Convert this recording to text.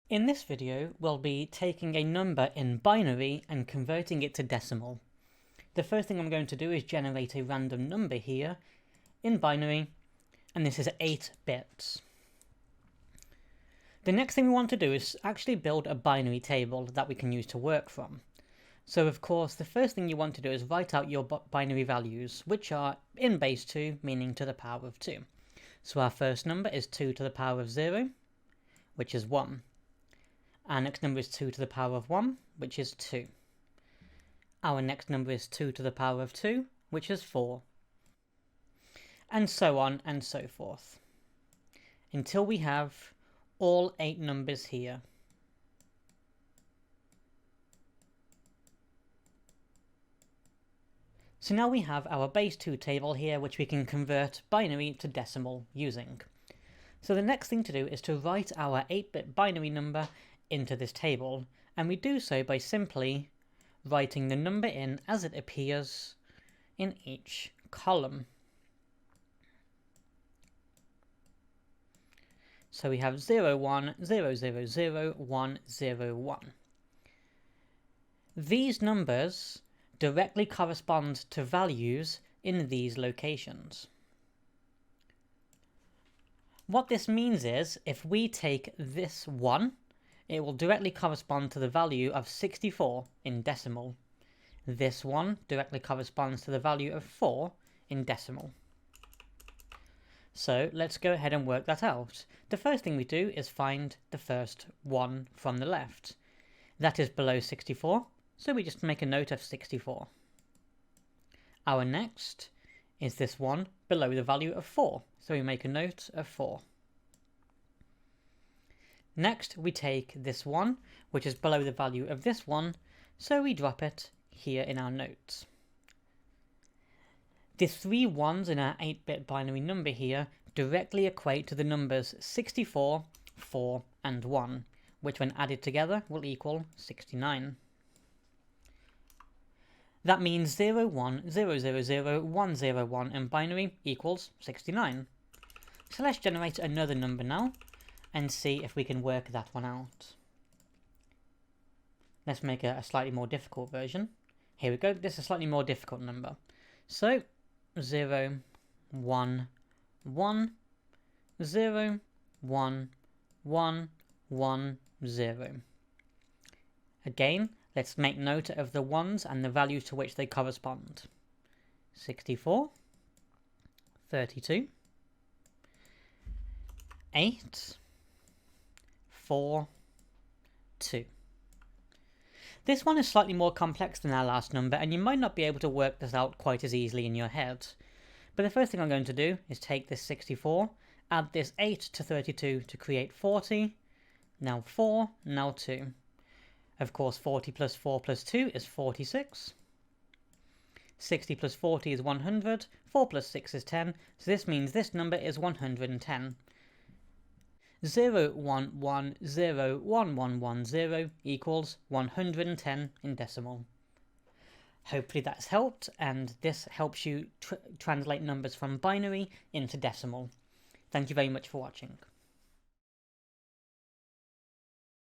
In this video, we'll be taking a number in binary and converting it to decimal. The first thing I'm going to do is generate a random number here in binary, and this is 8 bits. The next thing we want to do is actually build a binary table that we can use to work from. So of course, the first thing you want to do is write out your binary values, which are in base 2, meaning to the power of 2. So our first number is 2 to the power of 0, which is 1. Our next number is 2 to the power of 1, which is 2. Our next number is 2 to the power of 2, which is 4. And so on and so forth, until we have all 8 numbers here. So now we have our base 2 table here, which we can convert binary to decimal using. So the next thing to do is to write our 8-bit binary number into this table, and we do so by simply writing the number in as it appears in each column. So we have 0, 1, 0, 0, 0, 1, 0, 1. These numbers directly correspond to values in these locations. What this means is, if we take this 1, it will directly correspond to the value of 64 in decimal. This 1 directly corresponds to the value of 4 in decimal. So let's go ahead and work that out. The first thing we do is find the first 1 from the left. That is below 64, so we just make a note of 64. Our next is this 1 below the value of 4, so we make a note of 4. Next, we take this 1, which is below the value of this 1, so we drop it here in our notes. The 3 1s in our 8-bit binary number here directly equate to the numbers 64, 4, and 1, which when added together will equal 69. That means 0, 1, 0, 0, 0, 1, 0, 1 in binary equals 69. So let's generate another number now and see if we can work that one out. Let's make a slightly more difficult version. Here we go, this is a slightly more difficult number. So 0, 1, 1, 0, 1, 1, 1, 0. Again, let's make note of the 1s and the values to which they correspond. 64, 32, 8, 4, 2. This one is slightly more complex than our last number, and you might not be able to work this out quite as easily in your head. But the first thing I'm going to do is take this 64, add this 8 to 32 to create 40, now 4, now 2. Of course, 40 plus 4 plus 2 is 46. 60 plus 40 is 100, 4 plus 6 is 10, so this means this number is 110. 0, 1, 1, 0, 1, 1, 1, 0 equals 110 in decimal. Hopefully that's helped, and this helps you translate numbers from binary into decimal. Thank you very much for watching.